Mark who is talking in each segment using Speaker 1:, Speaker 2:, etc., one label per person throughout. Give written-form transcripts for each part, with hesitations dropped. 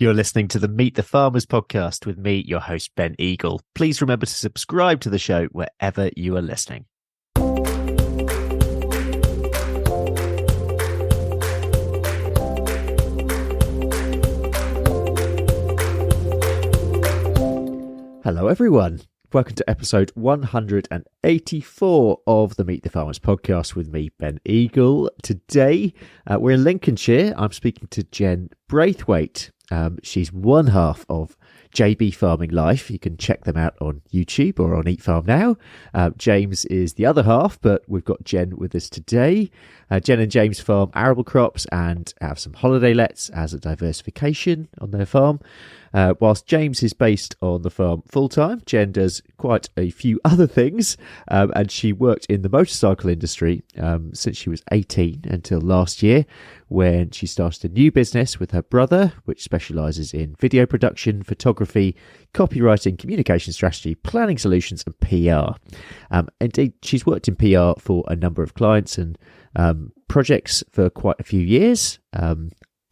Speaker 1: You're listening to the Meet the Farmers podcast with me, your host, Ben Eagle. Please remember to subscribe to the show wherever you are listening. Hello, everyone. Welcome to episode 184 of the Meet the Farmers podcast with me, Ben Eagle. Today, we're in Lincolnshire. I'm speaking to Jen Braithwaite. She's one half of JB Farming Life. You can check them out on YouTube or on Eat Farm Now. James is the other half, but we've got Jen with us today. Jen and James farm arable crops and have some holiday lets as a diversification on their farm. Whilst James is based on the farm full-time, Jen does quite a few other things, and she worked in the motorcycle industry since she was 18 until last year, when she started a new business with her brother, which specialises in video production, photography, copywriting, communication strategy, planning solutions, and PR. Indeed, she's worked in PR for a number of clients and projects for quite a few years.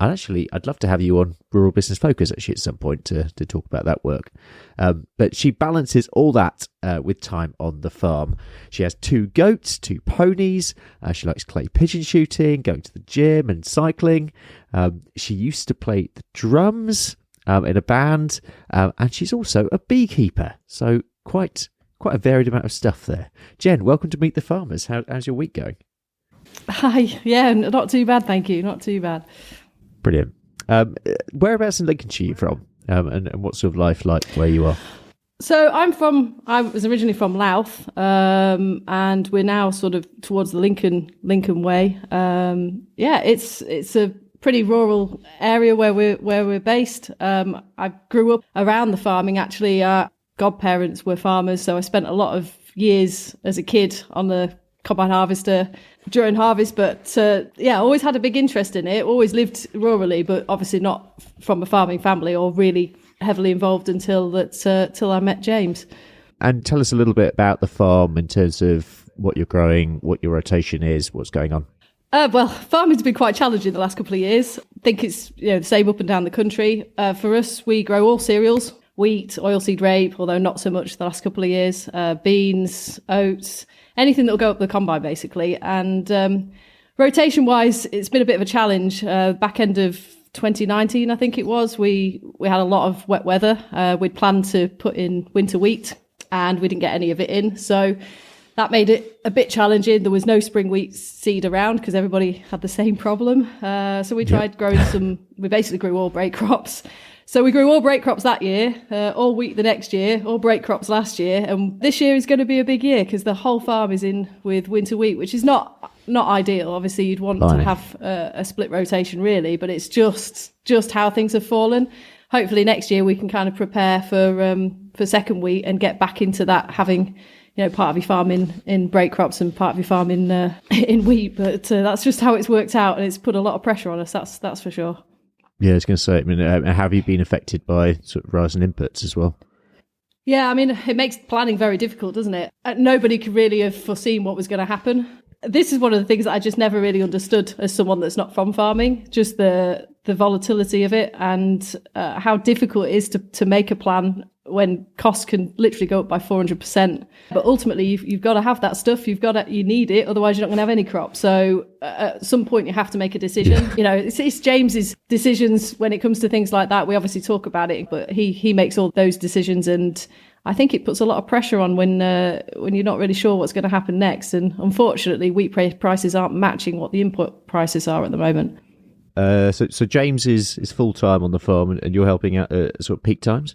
Speaker 1: And actually, I'd love to have you on Rural Business Focus actually at some point to talk about that work. But she balances all that with time on the farm. She has 2 goats, 2 ponies. She likes clay pigeon shooting, going to the gym and cycling. She used to play the drums in a band, and she's also a beekeeper. So quite a varied amount of stuff there. Jen, welcome to Meet the Farmers. How's your week going?
Speaker 2: Hi, yeah, not too bad, thank you. Not too bad.
Speaker 1: Brilliant. Whereabouts in Lincolnshire are you from? And what sort of life like where you are?
Speaker 2: So I was originally from Louth, and we're now sort of towards the Lincoln way. It's a pretty rural area where we're based. I grew up around the farming. Actually, our godparents were farmers, so I spent a lot of years as a kid on the combine harvester during harvest, but always had a big interest in it. Always lived rurally, but obviously not from a farming family or really heavily involved till I met James.
Speaker 1: And tell us a little bit about the farm in terms of what you're growing, what your rotation is, what's going on.
Speaker 2: Well, farming's been quite challenging the last couple of years. I think it's the same up and down the country. For us, we grow all cereals: wheat, oilseed rape, although not so much the last couple of years, beans, oats, anything that will go up the combine, basically. And rotation-wise, it's been a bit of a challenge. Back end of 2019, I think it was, we had a lot of wet weather. We'd planned to put in winter wheat, and we didn't get any of it in. So that made it a bit challenging. There was no spring wheat seed around because everybody had the same problem. So we tried growing we basically grew all break crops. So we grew all break crops that year, all wheat the next year, all break crops last year. And this year is going to be a big year because the whole farm is in with winter wheat, which is not ideal. Obviously, you'd want to have a split rotation, really, but it's just how things have fallen. Hopefully next year we can kind of prepare for second wheat and get back into that, having part of your farm in break crops and part of your farm in wheat. But that's just how it's worked out, and it's put a lot of pressure on us. That's for sure.
Speaker 1: Yeah, I was going to say, have you been affected by sort of rising inputs as well?
Speaker 2: Yeah, it makes planning very difficult, doesn't it? Nobody could really have foreseen what was going to happen. This is one of the things that I just never really understood as someone that's not from farming, just the volatility of it and how difficult it is to make a plan when costs can literally go up by 400%. But ultimately, you've got to have that stuff. You need it, otherwise you're not going to have any crop. So at some point, you have to make a decision. Yeah. It's James's decisions when it comes to things like that. We obviously talk about it, but he makes all those decisions, and I think it puts a lot of pressure on when you're not really sure what's going to happen next. And unfortunately, wheat prices aren't matching what the input prices are at the moment.
Speaker 1: So James is full time on the farm, and you're helping out at sort of peak times.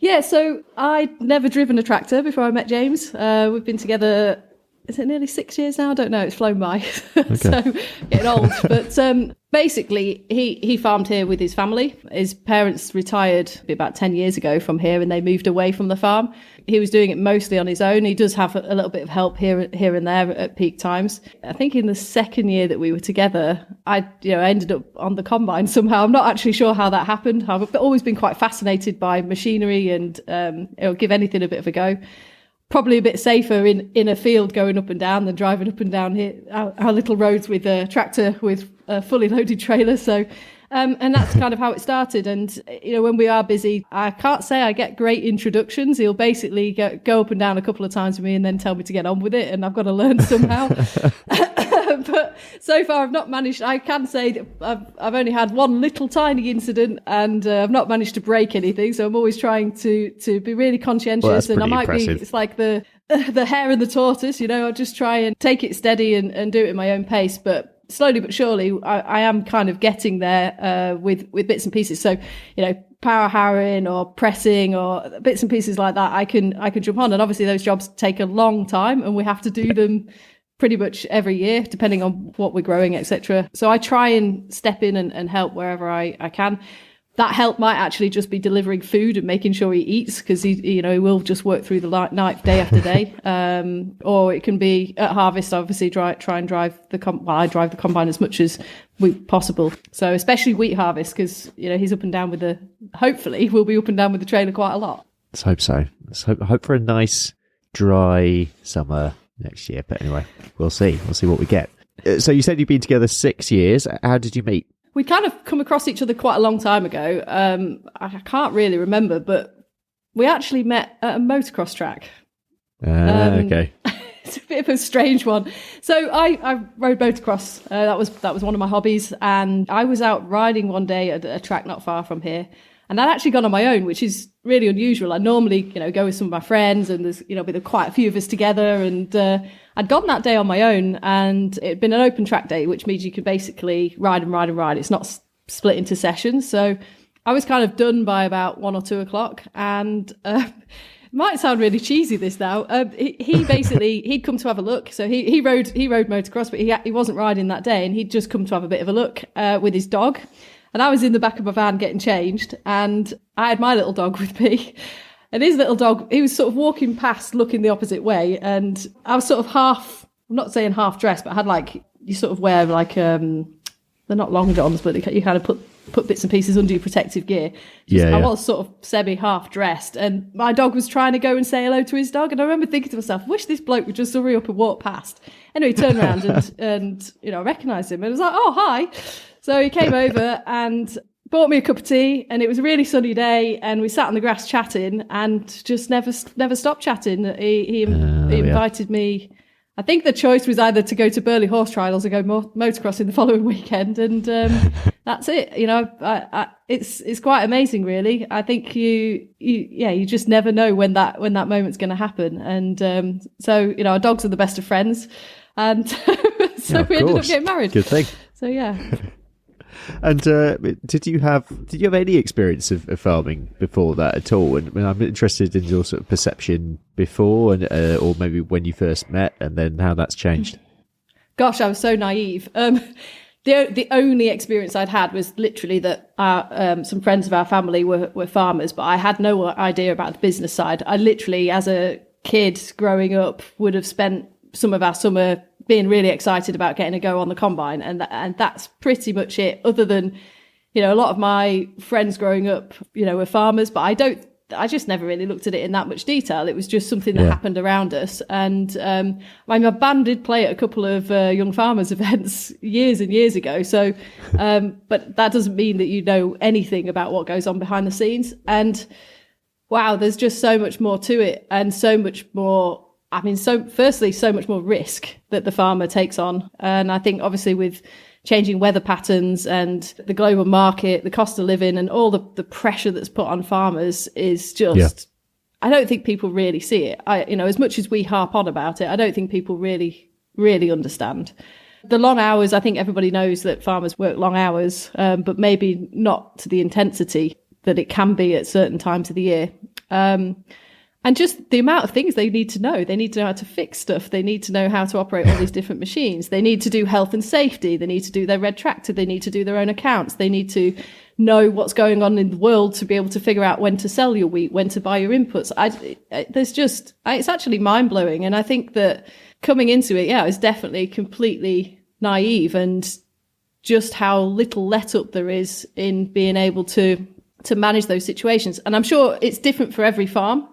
Speaker 2: Yeah, so I'd never driven a tractor before I met James. We've been together, is it nearly 6 years now? I don't know, it's flown by. Okay. So getting old. But basically, he farmed here with his family. His parents retired about 10 years ago from here, and they moved away from the farm. He was doing it mostly on his own. He does have a little bit of help here and there at peak times. I think in the second year that we were together, I ended up on the combine somehow. I'm not actually sure how that happened. I've always been quite fascinated by machinery and give anything a bit of a go. Probably a bit safer in a field going up and down than driving up and down here our little roads with a tractor with a fully loaded trailer. So And that's kind of how it started. And, when we are busy, I can't say I get great introductions. He'll basically go up and down a couple of times with me and then tell me to get on with it. And I've got to learn somehow. But so far I've not managed. I can say that I've only had one little tiny incident, and I've not managed to break anything. So I'm always trying to be really conscientious. And I might
Speaker 1: impressive.
Speaker 2: it's like the hare and the tortoise, I'll just try and take it steady and do it at my own pace. But slowly but surely, I am kind of getting there with bits and pieces. So, power harrowing or pressing or bits and pieces like that, I can jump on. And obviously those jobs take a long time, and we have to do them pretty much every year, depending on what we're growing, etc. So I try and step in and help wherever I can. That help might actually just be delivering food and making sure he eats, because he will just work through the night day after day. Or it can be at harvest, obviously try and drive I drive the combine as much as possible. So especially wheat harvest, because he's up and down hopefully we'll be up and down with the trailer quite a lot.
Speaker 1: Let's hope so. Let's hope for a nice dry summer next year. But anyway, we'll see what we get. So you said you've been together 6 years. How did you meet?
Speaker 2: We kind of come across each other quite a long time ago. I can't really remember, but we actually met at a motocross track.
Speaker 1: Okay.
Speaker 2: It's a bit of a strange one. So I rode motocross. That was one of my hobbies. And I was out riding one day at a track not far from here. And I'd actually gone on my own, which is really unusual. I normally, go with some of my friends, and there's, with quite a few of us together. And I'd gone that day on my own, and it'd been an open track day, which means you could basically ride and ride and ride. It's not split into sessions. So I was kind of done by about 1 or 2 o'clock. And it might sound really cheesy this now. He basically, he'd come to have a look. So he rode motocross, but he wasn't riding that day, and he'd just come to have a bit of a look with his dog. And I was in the back of my van getting changed, and I had my little dog with me. And his little dog, he was sort of walking past, looking the opposite way. And I was sort of I'm not saying half dressed, but I had you sort of wear they're not long johns, but you kind of put bits and pieces under your protective gear. I was sort of semi-half dressed, and my dog was trying to go and say hello to his dog. And I remember thinking to myself, wish this bloke would just hurry up and walk past. Anyway, he turned around and I recognised him. And I was like, oh, hi. So he came over and bought me a cup of tea, and it was a really sunny day, and we sat on the grass chatting and just never stopped chatting. He invited me. I think the choice was either to go to Burley Horse Trials or go motocrossing the following weekend, and that's it. It's quite amazing, really. I think you just never know when that moment's going to happen, and so our dogs are the best of friends, and so we ended up getting married.
Speaker 1: Good thing.
Speaker 2: So yeah.
Speaker 1: And did you have any experience of farming before that at all? And I'm interested in your sort of perception before, and or maybe when you first met, and then how that's changed.
Speaker 2: Gosh, I was so naive. The only experience I'd had was literally that some friends of our family were farmers, but I had no idea about the business side. I literally, as a kid growing up, would have spent some of our summer being really excited about getting a go on the combine, and that's pretty much it. Other than, a lot of my friends growing up, were farmers, but I just never really looked at it in that much detail. It was just something that happened around us. And my band did play at a couple of young farmers events years and years ago. So, but that doesn't mean that you know anything about what goes on behind the scenes. And wow, there's just so much more to it, and so much more. Firstly, so much more risk that the farmer takes on. And I think obviously with changing weather patterns and the global market, the cost of living, and all the pressure that's put on farmers is just, I don't think people really see it. As much as we harp on about it, I don't think people really, really understand. The long hours, I think everybody knows that farmers work long hours, but maybe not to the intensity that it can be at certain times of the year. And just the amount of things they need to know. They need to know how to fix stuff. They need to know how to operate all these different machines. They need to do health and safety. They need to do their red tractor. They need to do their own accounts. They need to know what's going on in the world to be able to figure out when to sell your wheat, when to buy your inputs. It's actually mind blowing. And I think that coming into it, I was definitely completely naive, and just how little let up there is in being able to manage those situations. And I'm sure it's different for every farm.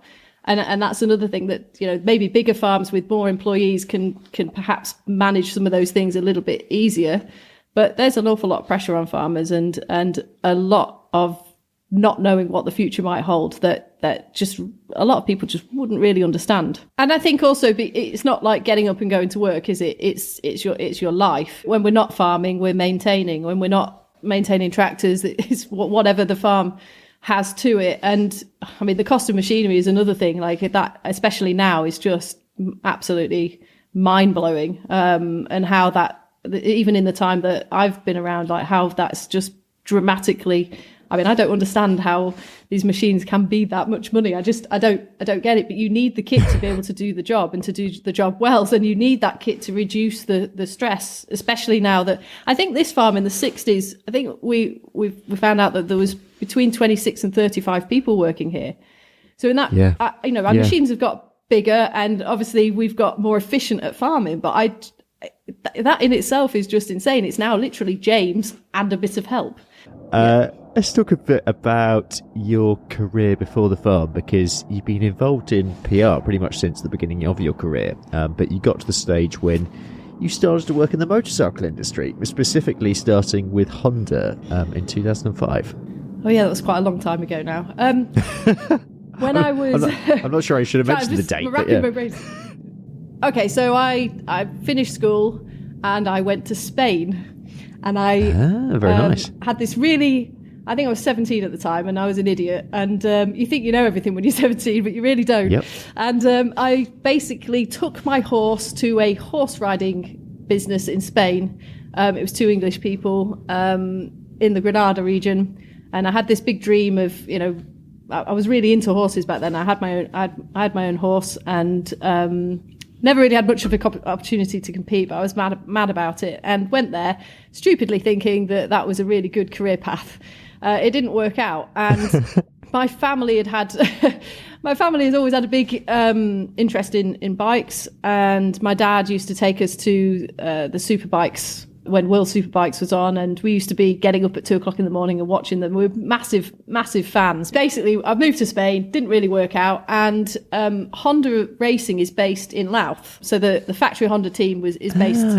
Speaker 2: And that's another thing that, maybe bigger farms with more employees can perhaps manage some of those things a little bit easier. But there's an awful lot of pressure on farmers and a lot of not knowing what the future might hold that just a lot of people just wouldn't really understand. And I think also it's not like getting up and going to work, is it? It's your life. When we're not farming, we're maintaining. When we're not maintaining tractors, it's whatever the farm has to it. And I mean, the cost of machinery is another thing like that, especially now, is just absolutely mind-blowing. And how that, even in the time that I've been around, like how that's just dramatically, I mean, I don't understand how these machines can be that much money. I don't get it. But you need the kit to be able to do the job and to do the job well. And you need that kit to reduce the stress, especially now that I think this farm in the 60s, I think we found out that there was between 26 and 35 people working here. So in that, our machines have got bigger and obviously we've got more efficient at farming. But that in itself is just insane. It's now literally James and a bit of help.
Speaker 1: Let's talk a bit about your career before the farm, because you've been involved in PR pretty much since the beginning of your career. But you got to the stage when you started to work in the motorcycle industry, specifically starting with Honda in 2005.
Speaker 2: Oh yeah, that was quite a long time ago now. When I was...
Speaker 1: I'm not sure I should have mentioned the date.
Speaker 2: My brain. Okay, so I finished school and I went to Spain. And I
Speaker 1: very nice.
Speaker 2: Had this really... I think I was 17 at the time and I was an idiot. And you think you know everything when you're 17, but you really don't.
Speaker 1: Yep.
Speaker 2: And I basically took my horse to a horse riding business in Spain. It was 2 English people in the Granada region. And I had this big dream of, I was really into horses back then. I had my own horse and never really had much of an opportunity to compete, but I was mad about it and went there stupidly thinking that was a really good career path. It didn't work out. And my family has always had a big interest in bikes. And my dad used to take us to the superbikes when World Superbikes was on, and we used to be getting up at 2:00 in the morning and watching them. We were massive fans. Basically, I moved to Spain, didn't really work out, and Honda Racing is based in Louth. So the factory Honda team is based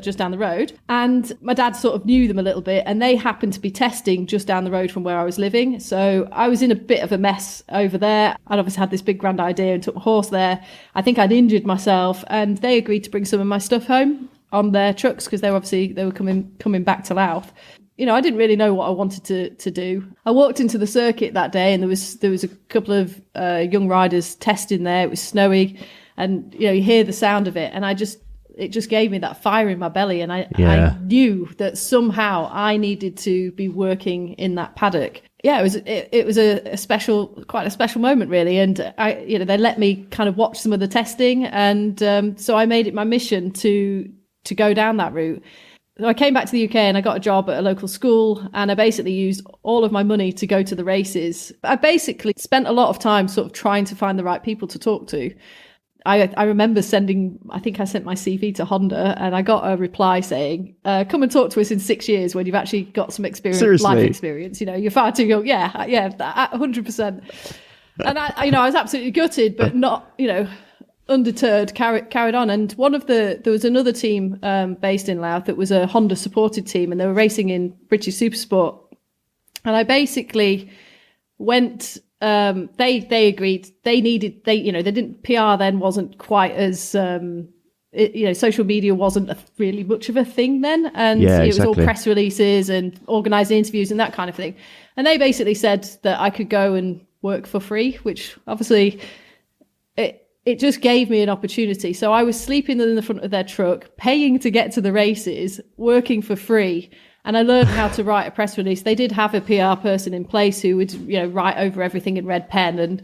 Speaker 2: just down the road. And my dad sort of knew them a little bit, and they happened to be testing just down the road from where I was living. So I was in a bit of a mess over there. I'd obviously had this big grand idea and took a horse there. I think I'd injured myself, and they agreed to bring some of my stuff home on their trucks because they were coming back to Louth. I didn't really know what I wanted to do. I walked into the circuit that day and there was a couple of young riders testing there. It was snowy, and you hear the sound of it, and it just gave me that fire in my belly, and I knew that somehow I needed to be working in that paddock. Yeah, it was quite a special moment really, and they let me kind of watch some of the testing, and so I made it my mission to go down that route. So I came back to the UK and I got a job at a local school, and I basically used all of my money to go to the races. I basically spent a lot of time sort of trying to find the right people to talk to. I remember I think I sent my CV to Honda and I got a reply saying, come and talk to us in 6 years when you've actually got some experience,
Speaker 1: Seriously?
Speaker 2: Life experience. You're far too young. Yeah, 100%. And I was absolutely gutted, but not, undeterred, carried on. And there was another team based in Louth that was a Honda supported team, and they were racing in British Supersport. And I basically went, they agreed they didn't, PR then wasn't quite as, social media wasn't really much of a thing then. And it was all press releases and organising interviews and that kind of thing. And they basically said that I could go and work for free, which obviously it just gave me an opportunity. So I was sleeping in the front of their truck, paying to get to the races, working for free. And I learned how to write a press release. They did have a PR person in place who would, write over everything in red pen.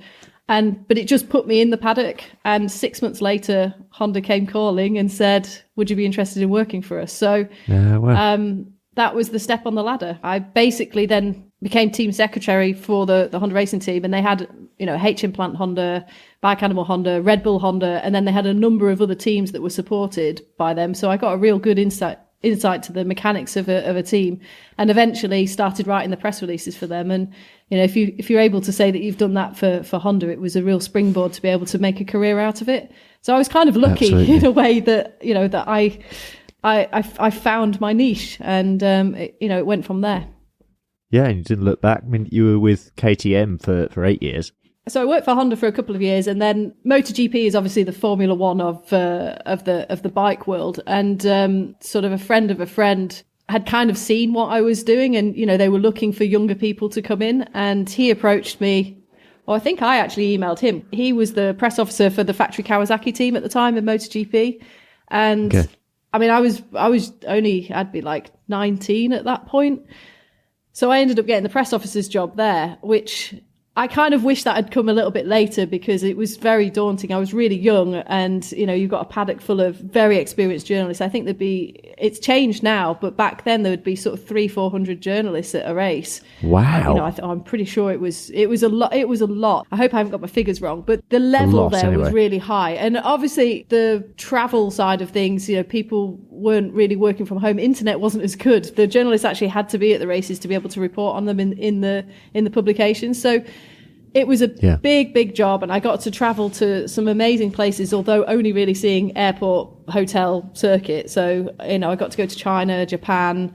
Speaker 2: But it just put me in the paddock. And 6 months later, Honda came calling and said, would you be interested in working for us? So that was the step on the ladder. I basically then became team secretary for the Honda racing team. And they had, H-Implant Honda, Bike Animal Honda, Red Bull Honda, and then they had a number of other teams that were supported by them. So I got a real good insight to the mechanics of a team, and eventually started writing the press releases for them. And if you're able to say that you've done that for Honda, it was a real springboard to be able to make a career out of it. So I was kind of lucky in a way that that I found my niche, and it went from there.
Speaker 1: Yeah, and you didn't look back. I mean, you were with KTM for 8 years.
Speaker 2: So I worked for Honda for a couple of years, and then MotoGP is obviously the Formula One of the bike world. And sort of a friend of a friend had kind of seen what I was doing, and they were looking for younger people to come in, and he approached me. Well, I think I actually emailed him. He was the press officer for the factory Kawasaki team at the time in MotoGP, and okay. I mean, I'd be like 19 at that point, so I ended up getting the press officer's job there, which I kind of wish that had come a little bit later, because it was very daunting. I was really young, and you've got a paddock full of very experienced journalists. I think it's changed now, but back then there would be sort of 300-400 journalists at a race.
Speaker 1: Wow.
Speaker 2: I'm pretty sure it was a lot. It was a lot. I hope I haven't got my figures wrong, but the level there was really high. And obviously the travel side of things, people weren't really working from home. Internet wasn't as good. The journalists actually had to be at the races to be able to report on them in the publications. So it was a big job, and I got to travel to some amazing places, although only really seeing airport, hotel, circuit. So, I got to go to China, Japan,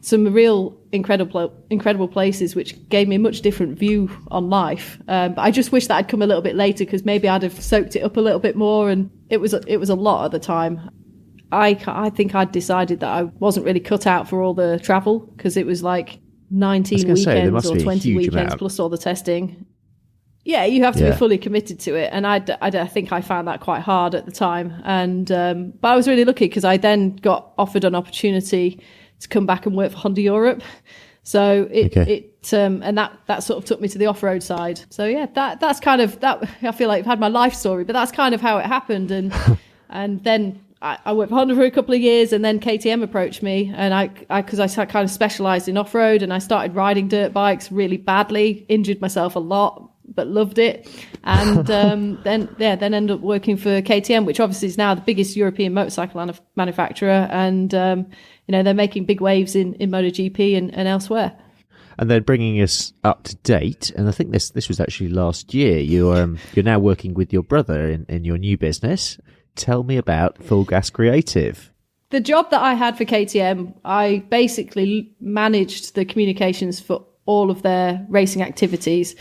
Speaker 2: some real incredible places, which gave me a much different view on life. But I just wish that had come a little bit later, because maybe I'd have soaked it up a little bit more. And it was a lot at the time. I think I'd decided that I wasn't really cut out for all the travel, because it was like 19 weekends or 20 weekends plus all the testing. Yeah, you have to be fully committed to it. And I think I found that quite hard at the time. And but I was really lucky, because I then got offered an opportunity to come back and work for Honda Europe. So and that sort of took me to the off-road side. So yeah, that's kind of that. I feel like I've had my life story, but that's kind of how it happened. And and then I worked for Honda for a couple of years, and then KTM approached me, and because I kind of specialised in off-road, and I started riding dirt bikes really badly, injured myself a lot, but loved it. And then ended up working for KTM, which obviously is now the biggest European motorcycle manufacturer. And, they're making big waves in MotoGP and elsewhere.
Speaker 1: And then bringing us up to date, and I think this was actually last year, you're now working with your brother in your new business. Tell me about Full Gas Creative.
Speaker 2: The job that I had for KTM, I basically managed the communications for all of their racing activities,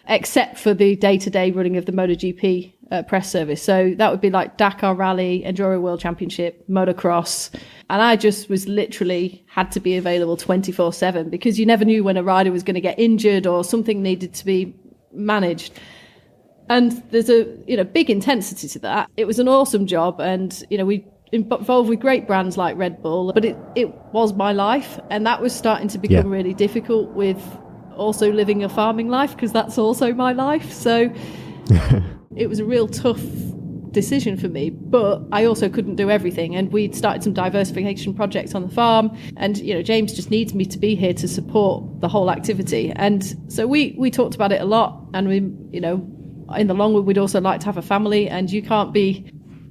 Speaker 2: except for the day-to-day running of the MotoGP press service. So that would be like Dakar Rally, Enduro World Championship, motocross. And I just was literally had to be available 24/7, because you never knew when a rider was going to get injured or something needed to be managed. And there's a big intensity to that. It was an awesome job, and we involved with great brands like Red Bull, but it was my life, and that was starting to become really difficult with also living a farming life, because that's also my life. So it was a real tough decision for me, but I also couldn't do everything. And we'd started some diversification projects on the farm, and James just needs me to be here to support the whole activity. And so we talked about it a lot, and we in the long run we'd also like to have a family, and you can't be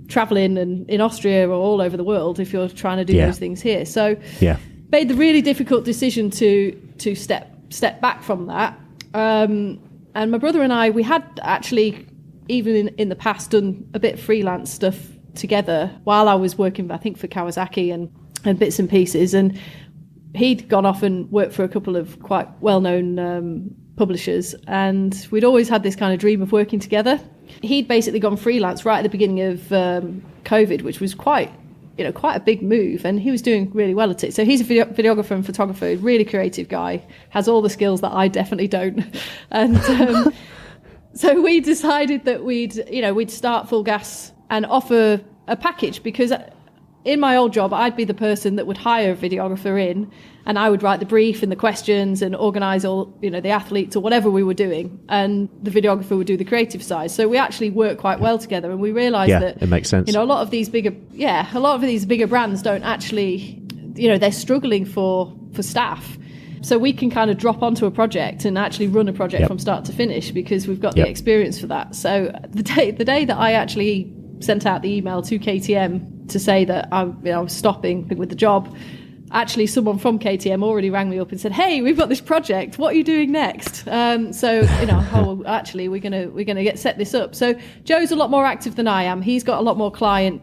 Speaker 2: traveling and in Austria or all over the world if you're trying to do those things here. So made the really difficult decision to step back from that. And my brother and I, we had actually, even in the past, done a bit of freelance stuff together while I was working, I think, for Kawasaki and bits and pieces. And he'd gone off and worked for a couple of quite well-known publishers. And we'd always had this kind of dream of working together. He'd basically gone freelance right at the beginning of COVID, which was quite a big move, and he was doing really well at it. So he's a videographer and photographer, really creative guy, has all the skills that I definitely don't. And so we decided that we'd start Full Gas and offer a package, because in my old job, I'd be the person that would hire a videographer in, and I would write the brief and the questions and organise all, the athletes or whatever we were doing, and the videographer would do the creative side. So we actually work quite well together, and we realised that
Speaker 1: it makes sense.
Speaker 2: A lot of these bigger brands don't actually, they're struggling for staff. So we can kind of drop onto a project and actually run a project from start to finish, because we've got the experience for that. So the day that I actually sent out the email to KTM to say that I was stopping with the job, actually someone from KTM already rang me up and said, "Hey, we've got this project. What are you doing next?" Actually, we're gonna set this up. So Joe's a lot more active than I am. He's got a lot more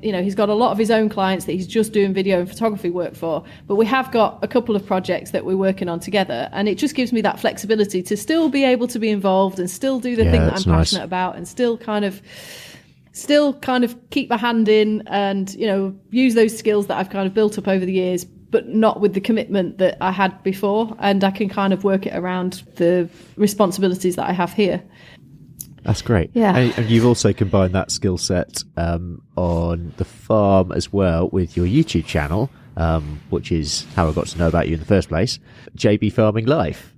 Speaker 2: he's got a lot of his own clients that he's just doing video and photography work for. But we have got a couple of projects that we're working on together, and it just gives me that flexibility to still be able to be involved and still do the thing that I'm passionate about, and still kind of keep my hand in and, use those skills that I've kind of built up over the years, but not with the commitment that I had before. And I can kind of work it around the responsibilities that I have here.
Speaker 1: That's great.
Speaker 2: Yeah.
Speaker 1: And you've also combined that skill set on the farm as well with your YouTube channel, which is how I got to know about you in the first place, JB Farming Life.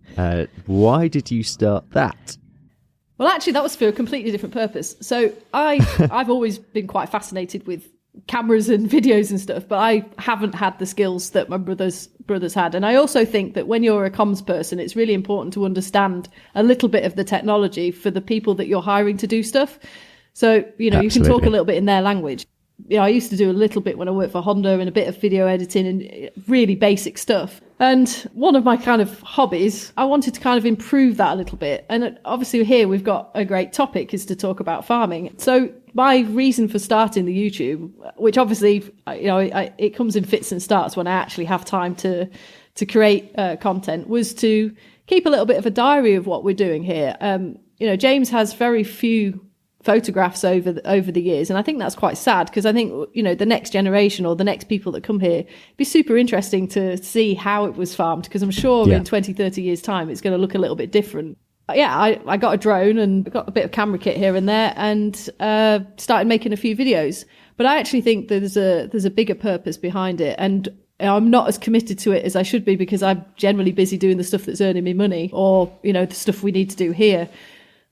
Speaker 1: Why did you start that?
Speaker 2: Well, actually, that was for a completely different purpose. So I've always been quite fascinated with cameras and videos and stuff, but I haven't had the skills that my brothers had. And I also think that when you're a comms person, it's really important to understand a little bit of the technology for the people that you're hiring to do stuff. So, you can talk a little bit in their language. I used to do a little bit when I worked for Honda and a bit of video editing and really basic stuff. And one of my kind of hobbies, I wanted to kind of improve that a little bit. And obviously here we've got a great topic, is to talk about farming. So my reason for starting the YouTube, which obviously, it comes in fits and starts when I actually have time to create content, was to keep a little bit of a diary of what we're doing here. James has very few photographs over the years, and I think that's quite sad, because I think the next generation or the next people that come here, it'd be super interesting to see how it was farmed, because I'm sure in 20-30 years time it's going to look a little bit different. I got a drone and got a bit of camera kit here and there, and started making a few videos. But I actually think there's a bigger purpose behind it, and I'm not as committed to it as I should be, because I'm generally busy doing the stuff that's earning me money, or the stuff we need to do here.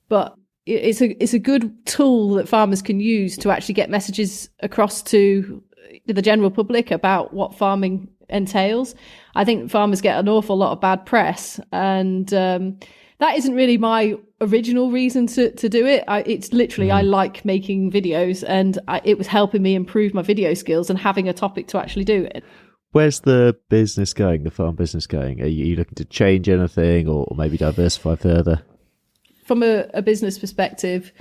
Speaker 2: But it's a good tool that farmers can use to actually get messages across to the general public about what farming entails. I think farmers get an awful lot of bad press, and that isn't really my original reason to do it. It's literally, I like making videos, and it was helping me improve my video skills and having a topic to actually do it.
Speaker 1: Where's the business going, the farm business going? Are you looking to change anything, or maybe diversify further?
Speaker 2: From a business perspective,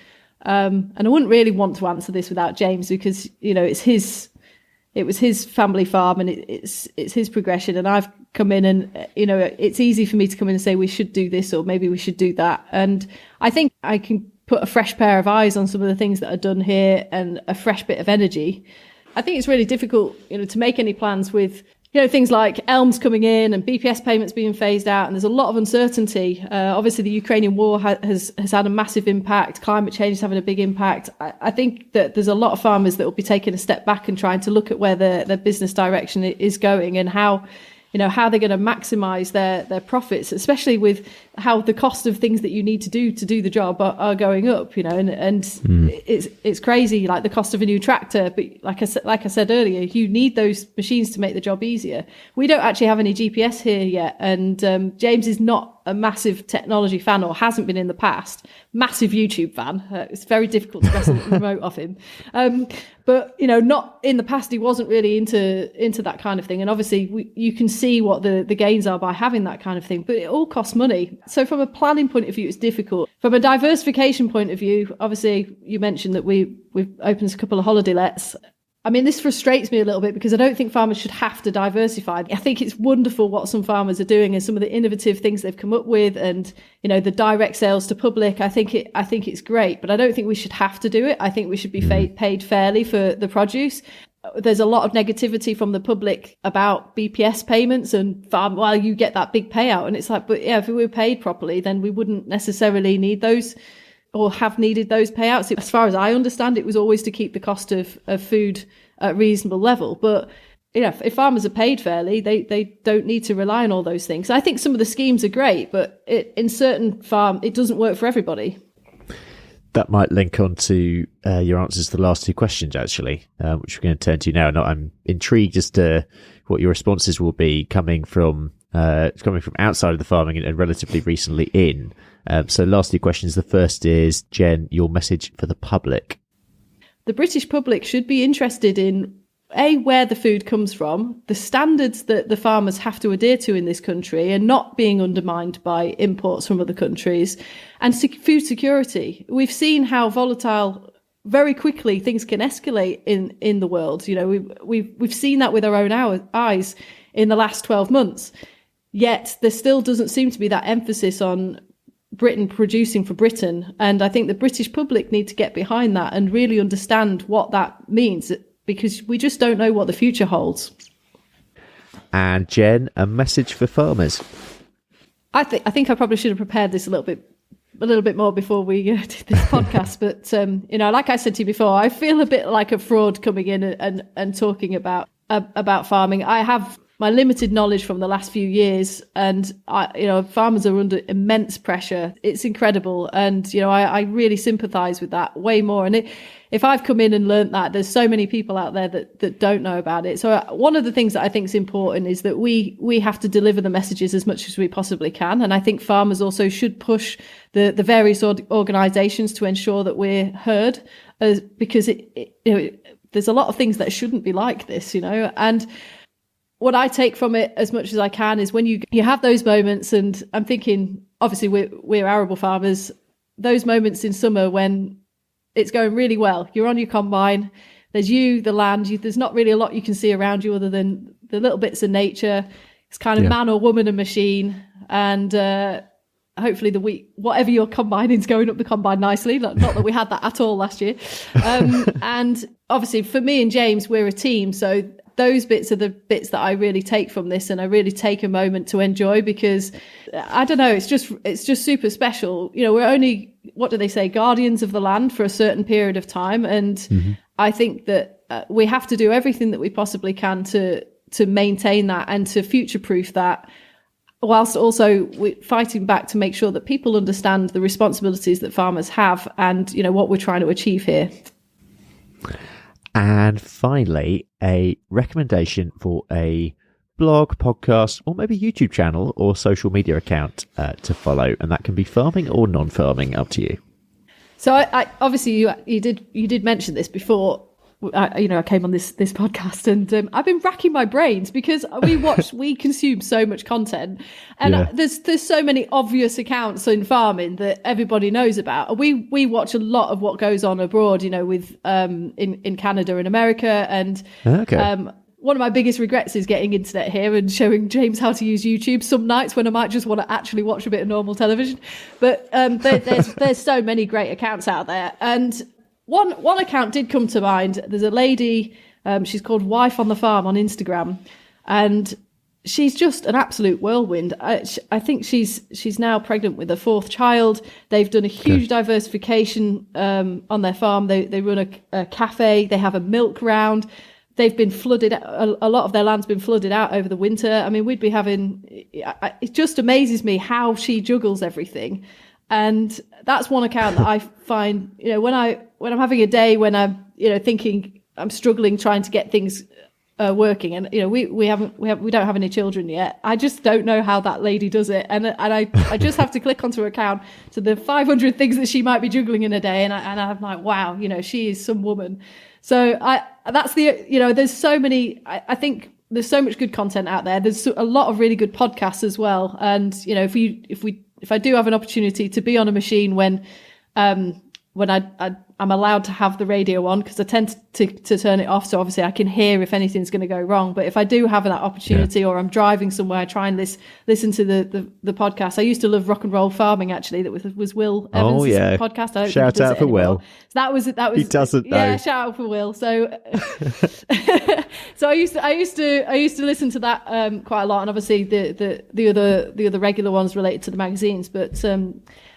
Speaker 2: and I wouldn't really want to answer this without James, because it was his family farm, and it's his progression, and I've come in, and it's easy for me to come in and say we should do this, or maybe we should do that. And I think I can put a fresh pair of eyes on some of the things that are done here, and a fresh bit of energy. I think it's really difficult to make any plans with things like elms coming in and BPS payments being phased out, and there's a lot of uncertainty. Obviously, the Ukrainian war has had a massive impact. Climate change is having a big impact. I think that there's a lot of farmers that will be taking a step back and trying to look at where their business direction is going, and how they're going to maximize their profits, especially with how the cost of things that you need to do the job are going up, it's crazy, like the cost of a new tractor. But like I said earlier, you need those machines to make the job easier. We don't actually have any GPS here yet, and James is not a massive technology fan, or hasn't been in the past. Massive YouTube fan. It's very difficult to wrestle the remote off him. But not in the past. He wasn't really into that kind of thing. And obviously, you can see what the gains are by having that kind of thing. But it all costs money. So from a planning point of view, it's difficult. From a diversification point of view, obviously, you mentioned that we've opened a couple of holiday lets. I mean, this frustrates me a little bit, because I don't think farmers should have to diversify. I think it's wonderful what some farmers are doing, and some of the innovative things they've come up with, and the direct sales to public. I think it's great, but I don't think we should have to do it. I think we should be paid fairly for the produce. There's a lot of negativity from the public about BPS payments and farm. Well, you get that big payout, and it's like, but yeah, if we were paid properly, then we wouldn't necessarily need those, or have needed those payouts. As far as I understand, it was always to keep the cost of food at a reasonable level. But if farmers are paid fairly, they don't need to rely on all those things. I think some of the schemes are great, but in certain farm, it doesn't work for everybody.
Speaker 1: That might link on to your answers to the last two questions, actually, which we're going to turn to now. And I'm intrigued as to what your responses will be coming from outside of the farming and relatively recently in. So last two questions. The first is, Jen, your message for the public.
Speaker 2: The British public should be interested in where the food comes from, the standards that the farmers have to adhere to in this country are not being undermined by imports from other countries, and food security. We've seen how volatile very quickly things can escalate in the world. You know, we've seen that with our own eyes in the last 12 months. Yet there still doesn't seem to be that emphasis on Britain producing for Britain. And I think the British public need to get behind that and really understand what that means, because we just don't know what the future holds.
Speaker 1: And Jen, a message for farmers.
Speaker 2: I think I probably should have prepared this a little bit more before we did this podcast. But you know, like I said to you before, I feel a bit like a fraud coming in and talking about farming. I have my limited knowledge from the last few years, and farmers are under immense pressure. It's incredible, and you know, I really sympathise with that way more. And if I've come in and learnt that, there's so many people out there that don't know about it. So one of the things that I think is important is that we have to deliver the messages as much as we possibly can. And I think farmers also should push the various organisations to ensure that we're heard, because there's a lot of things that shouldn't be like this, you know. And what I take from it as much as I can is when you have those moments, and I'm thinking, obviously we're arable farmers, those moments in summer when it's going really well, you're on your combine, there's the land, there's not really a lot you can see around you other than the little bits of nature. It's kind of man or woman and machine, and hopefully whatever you're combining is going up the combine nicely. Not that we had that at all last year. And obviously for me and James, we're a team, so those bits are the bits that I really take from this, and I really take a moment to enjoy, because I don't know, it's just super special. You know, we're only, what do they say, guardians of the land for a certain period of time, and I think that we have to do everything that we possibly can to maintain that and to future-proof that, whilst also fighting back to make sure that people understand the responsibilities that farmers have and, you know, what we're trying to achieve here.
Speaker 1: And finally, a recommendation for a blog, podcast, or maybe YouTube channel or social media account to follow, and that can be farming or non-farming, up to you.
Speaker 2: So I obviously you did mention this before. I came on this podcast, and I've been racking my brains because we consume so much content, and there's so many obvious accounts in farming that everybody knows about. We watch a lot of what goes on abroad, you know, with in Canada and America, and one of my biggest regrets is getting internet here and showing James how to use YouTube some nights when I might just want to actually watch a bit of normal television. But there's so many great accounts out there, and One account did come to mind. There's a lady, she's called Wife on the Farm on Instagram, and she's just an absolute whirlwind. I think she's now pregnant with her fourth child. They've done a huge diversification on their farm. They run a cafe. They have a milk round. They've been flooded. A lot of their land's been flooded out over the winter. I mean, we'd be having. It just amazes me how she juggles everything. And that's one account that I find, you know, when I'm having a day when I'm, you know, thinking I'm struggling trying to get things working, and you know, we don't have any children yet. I just don't know how that lady does it, and I just have to click onto her account to the 500 things that she might be juggling in a day, and I'm like, wow, you know, she is some woman. So there's so many. I think there's so much good content out there. There's a lot of really good podcasts as well, and you know, if I do have an opportunity to be on a machine when I'm allowed to have the radio on, because I tend to turn it off, so obviously I can hear if anything's going to go wrong. But if I do have that opportunity, or I'm driving somewhere, I try and listen to the podcast. I used to love Rock and Roll Farming, actually. That was Will Evans' podcast. I don't
Speaker 1: shout out for Will.
Speaker 2: So that was he doesn't know. Yeah, shout out for Will. So so I used to listen to that quite a lot, and obviously the other regular ones related to the magazines. But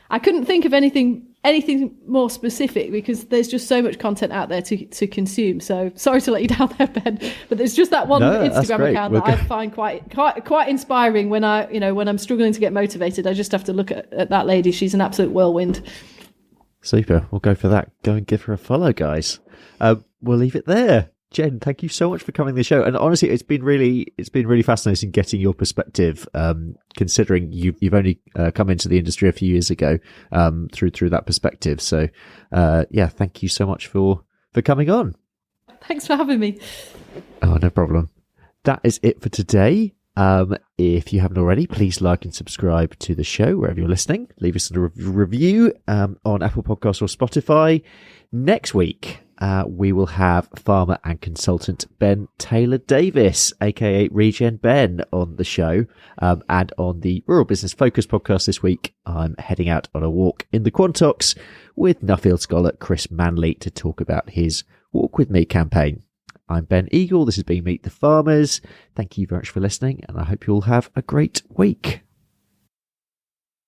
Speaker 2: I couldn't think of anything more specific, because there's just so much content out there to consume. So sorry to let you down there, Ben, but there's just that one Instagram account that I find quite inspiring when I'm struggling to get motivated. I just have to look at that lady. She's an absolute whirlwind.
Speaker 1: Super. We'll go for that. Go and give her a follow, guys. We'll leave it there. Jen, thank you so much for coming to the show. And honestly, it's been really fascinating getting your perspective, considering you've only come into the industry a few years ago, through that perspective. So, thank you so much for coming on.
Speaker 2: Thanks for having me.
Speaker 1: Oh, no problem. That is it for today. If you haven't already, please like and subscribe to the show wherever you're listening. Leave us a review on Apple Podcasts or Spotify. Next week, we will have farmer and consultant Ben Taylor Davis, aka Regen Ben, on the show. And on the Rural Business Focus podcast this week, I'm heading out on a walk in the Quantox with Nuffield scholar Chris Manley to talk about his Walk With Me campaign. I'm Ben Eagle. This has been Meet the Farmers. Thank you very much for listening, and I hope you all have a great week.